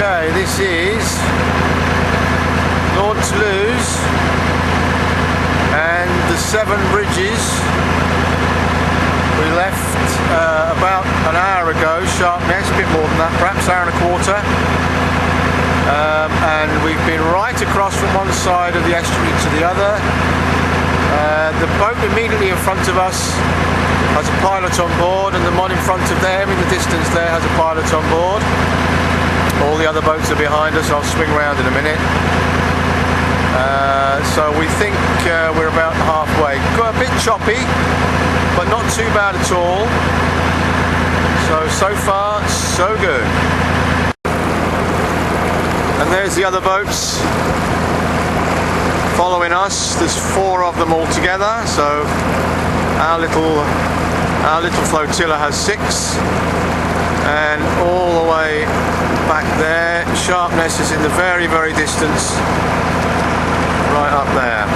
Okay, this is Lose and the 7 bridges. We left about an hour ago, Sharpness, a bit more than that, perhaps hour and a quarter. And we've been right across from one side of the estuary to the other. The boat immediately in front of us has a pilot on board, and the one in front of them in the distance there has a pilot on board. All the other boats are behind us. I'll swing round in a minute. So we think we're about halfway. Got a bit choppy, but not too bad at all. So far, so good. And there's the other boats following us. There's 4 of them all together. So our little flotilla has 6, and all the way back there, Sharpness is in the very, very distance, right up there.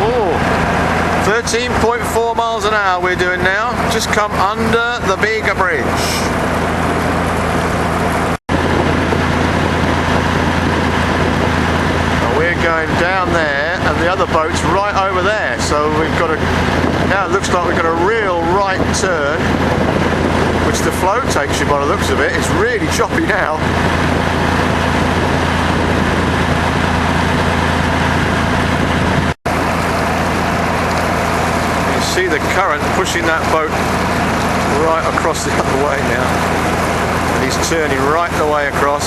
Oh, 13.4 miles an hour we're doing now. Just come under the bigger bridge. Now we're going down there, and the other boat's right over there. So we've got now it looks like we've got a real right turn, which the flow takes you by the looks of it. It's really choppy now. See the current pushing that boat right across the other way now. And he's turning right the way across.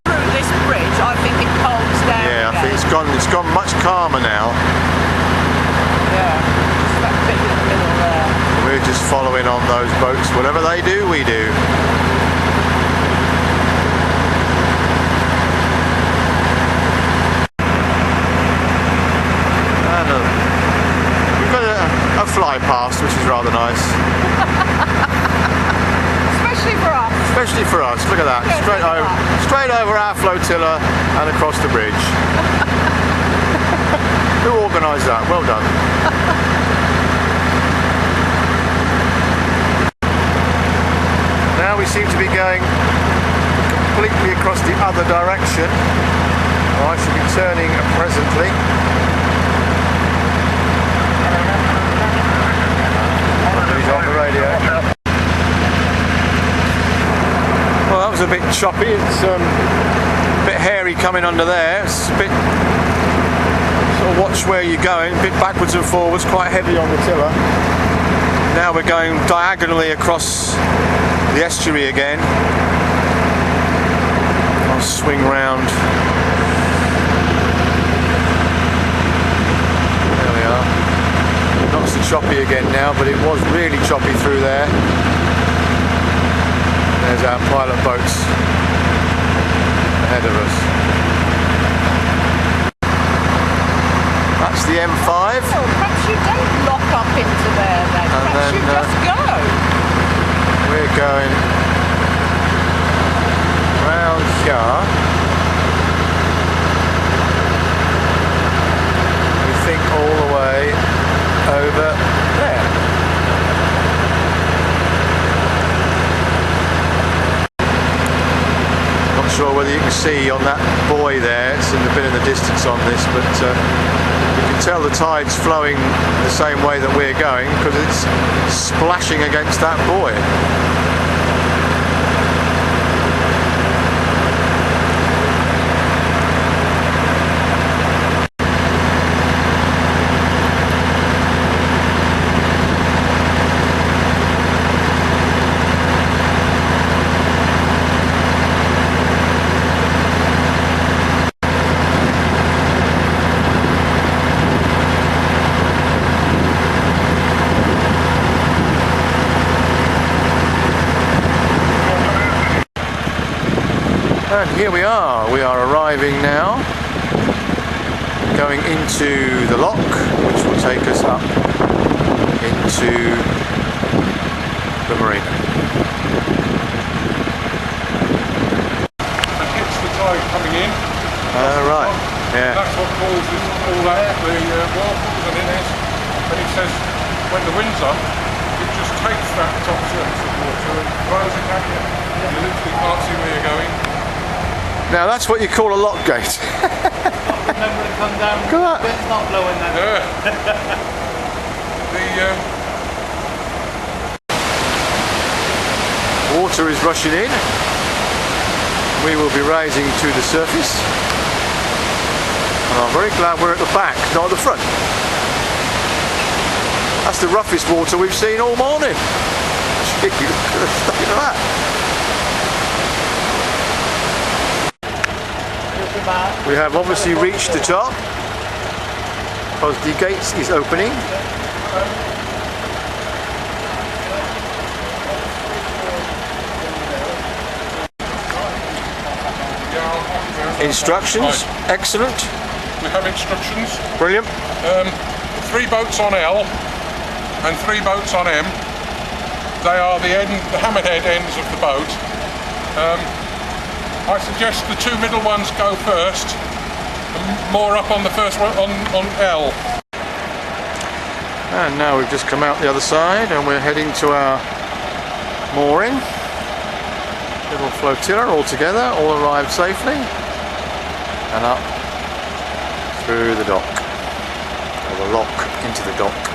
Through this bridge, I think it calms down. Yeah, I think again. it's gone much calmer now. Yeah, just that bit in the middle there. We're just following on those boats. Whatever they do, we do. Fly past, which is rather nice. Especially for us. Especially for us. Look at that. Yeah, straight over our flotilla and across the bridge. Who organised that? Well done. Now we seem to be going completely across the other direction. I should be turning presently. On the radio. Well, that was a bit choppy. It's a bit hairy coming under there. It's a bit sort of watch where you're going, a bit backwards and forwards, quite heavy on the tiller. Now we're going diagonally across the estuary again. I'll swing round. There we are. Not so choppy again now, but it was really choppy through there. There's our pilot boats ahead of us. That's the M5. Oh, perhaps you don't lock up into there then. Perhaps you just go. We're going round here. We think all the way over there. Not sure whether you can see on that buoy there, it's a bit in the distance on this, but you can tell the tide's flowing the same way that we're going because it's splashing against that buoy. And here we are arriving now, going into the lock, which will take us up into the marina. And hits the tide coming in. Right, yeah. That's what causes all that, the whirlpools and innes. And it says when the wind's up, it just takes that top surface of water and throws it at you. You literally can't see where you're going. Now that's what you call a lock gate. Remember to come down. Look at that. Wind's not blowing that. Water is rushing in. We will be rising to the surface. And I'm very glad we're at the back, not at the front. That's the roughest water we've seen all morning. Gee, look at the state of that. We have obviously reached the top because the gates is opening. Instructions, excellent. We have instructions. Brilliant. 3 boats on L and 3 boats on M. They are the hammerhead ends of the boat. I suggest the 2 middle ones go first, and more up on the first one on L. And now we've just come out the other side and we're heading to our mooring. Little flotilla all together, all arrived safely and up through the dock, or the lock into the dock.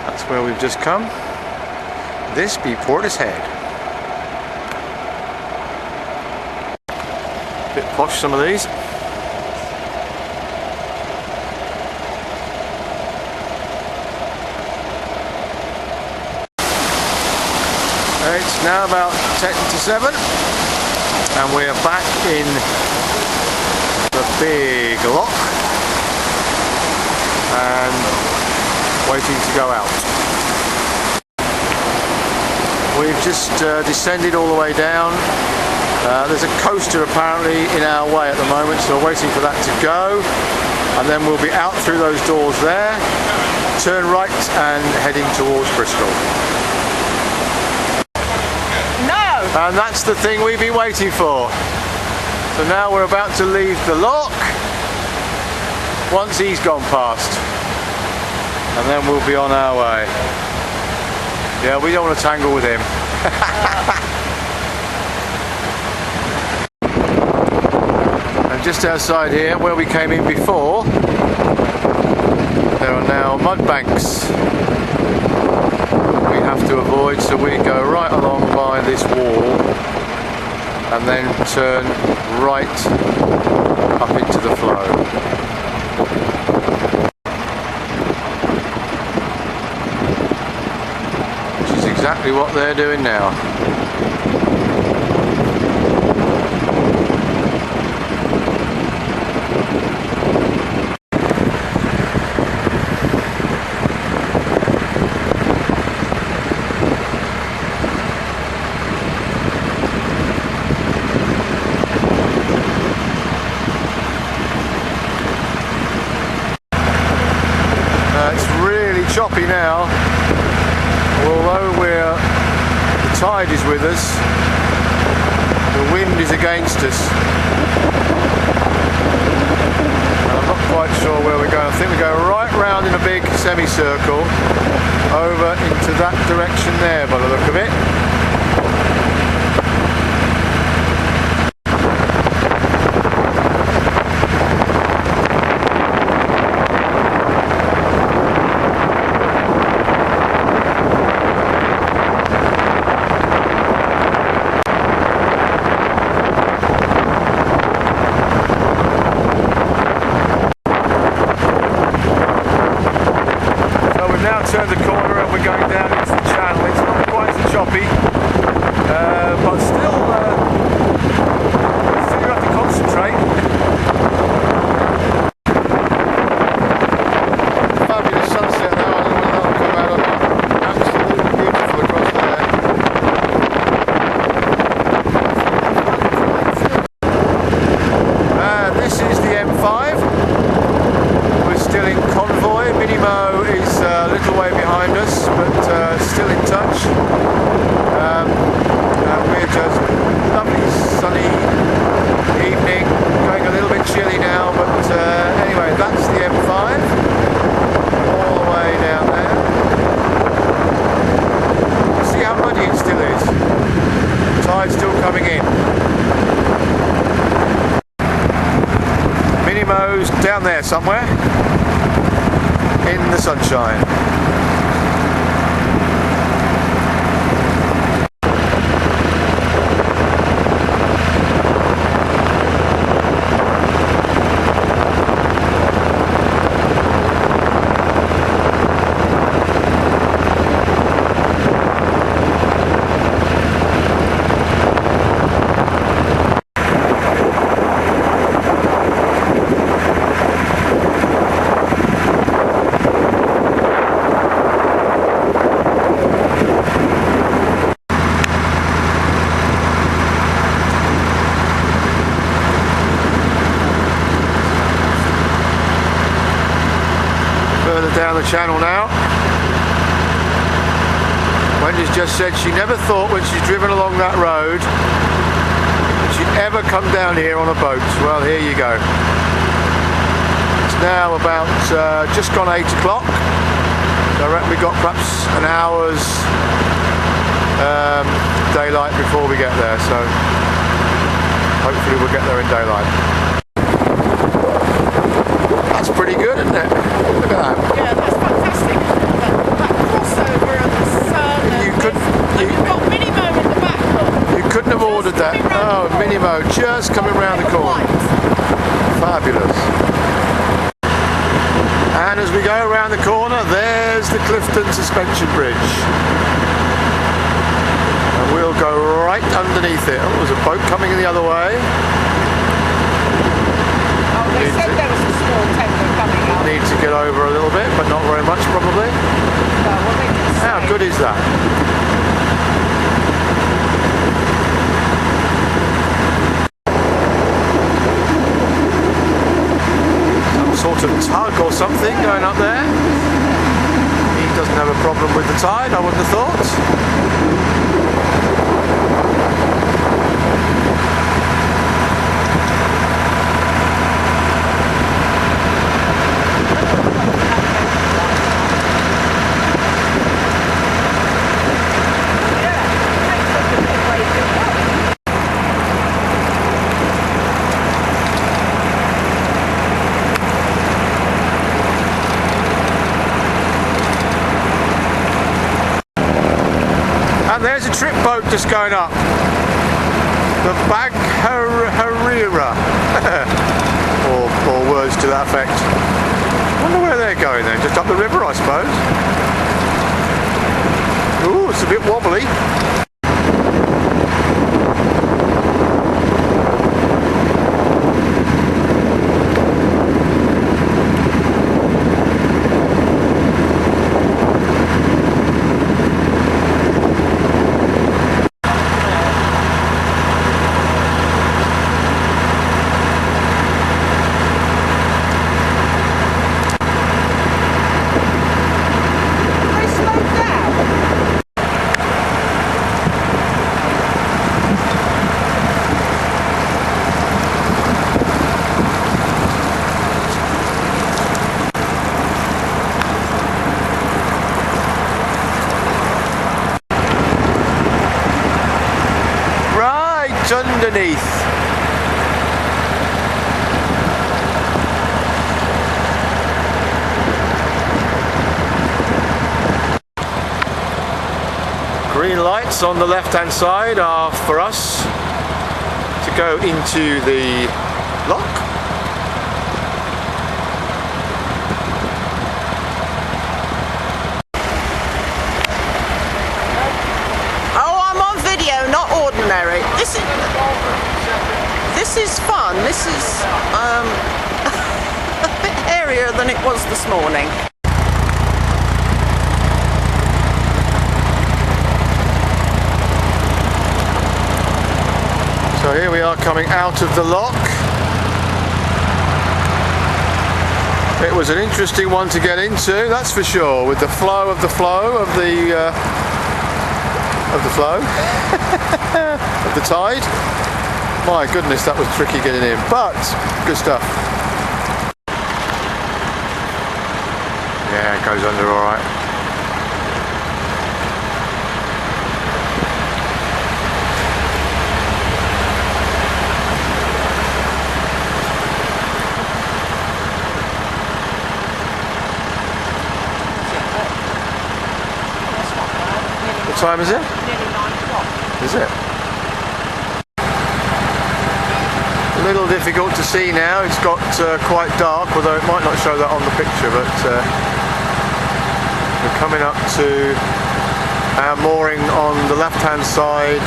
That's where we've just come. This be Portishead. Bit posh, some of these. It's now about 10 to 7 and we're back in the big lock and waiting to go out. We've just descended all the way down. There's a coaster apparently in our way at the moment, so we're waiting for that to go, and then we'll be out through those doors there, turn right and heading towards Bristol. No! And that's the thing we've been waiting for. So now we're about to leave the lock once he's gone past, and then we'll be on our way. Yeah, we don't want to tangle with him. And just outside here, where we came in before, there are now mud banks we have to avoid, so we go right along by this wall and then turn right up into the flow. Exactly what they're doing now. It's really choppy now. Although the tide is with us, the wind is against us. And I'm not quite sure where we're going. I think we go right round in a big semicircle over into that direction there by the look of it. Turned the corner and we're going down into the channel. It's not quite as at this. Tide's still coming in. Minimo's down there somewhere in the sunshine. Down the channel now. Wendy's just said she never thought when she's driven along that road that she'd ever come down here on a boat. Well, here you go. It's now about just gone 8 o'clock. So I reckon we've got perhaps an hour's daylight before we get there, so hopefully we'll get there in daylight. That's pretty good, isn't it? Look at that. Yeah, that's fantastic. That crossover of the sun and you've got Minimo in the back, look. You couldn't have ordered that. Oh, Minimo just coming round the corner. Fabulous. And as we go around the corner, there's the Clifton Suspension Bridge. And we'll go right underneath it. Oh, there's a boat coming in the other way. They said there was a small tender coming up. Need to get over a little bit, but not very much probably. How good is that? Some sort of tug or something going up there. He doesn't have a problem with the tide, I wouldn't have thought. And there's a trip boat just going up. The Bag Harira. or words to that effect. I wonder where they're going then. Just up the river, I suppose. Ooh, it's a bit wobbly. Underneath. Green lights on the left hand side are for us to go into the lock. Ordinary. This is fun. This is a bit hairier than it was this morning. So here we are coming out of the lock. It was an interesting one to get into, that's for sure, with the flow of the tide. My goodness, that was tricky getting in, but good stuff. Yeah, it goes under all right. What time is it? Nearly 9 o'clock. Is it? A little difficult to see now. It's got quite dark, although it might not show that on the picture, but we're coming up to our mooring on the left hand side,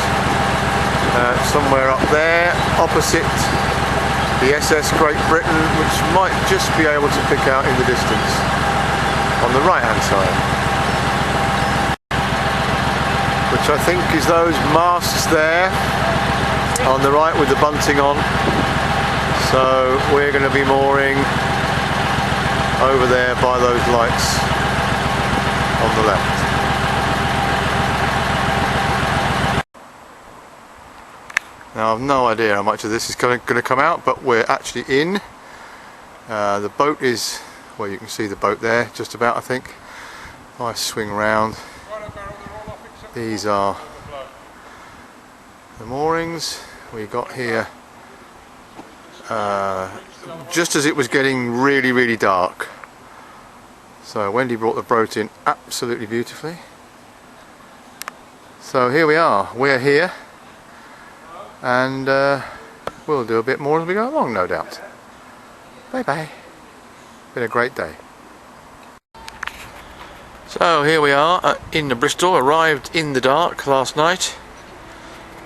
somewhere up there, opposite the SS Great Britain, which might just be able to pick out in the distance on the right hand side, which I think is those masts there on the right with the bunting on. So we're going to be mooring over there by those lights on the left. Now I've no idea how much of this is going to come out, but we're actually in. The boat is, well, you can see the boat there just about, I think. If I swing round, these are the moorings we got here just as it was getting really dark. So Wendy brought the boat in absolutely beautifully. So here we are, we're here, and we'll do a bit more as we go along, no doubt. Bye bye. Been a great day. So here we are in the Bristol, arrived in the dark last night,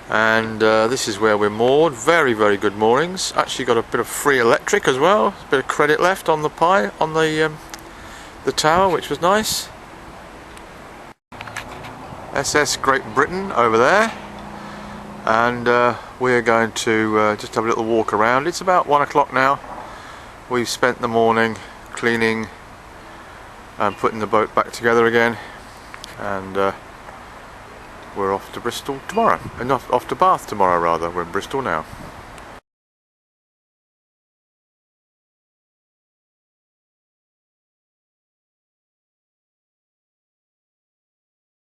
and this is where we're moored. Very good moorings. Actually got a bit of free electric as well, a bit of credit left on the the tower, which was nice. SS Great Britain over there, and we're going to just have a little walk around. It's about 1 o'clock now. We've spent the morning cleaning and putting the boat back together again, and we're off to Bristol tomorrow, and off to Bath tomorrow rather. We're in Bristol now.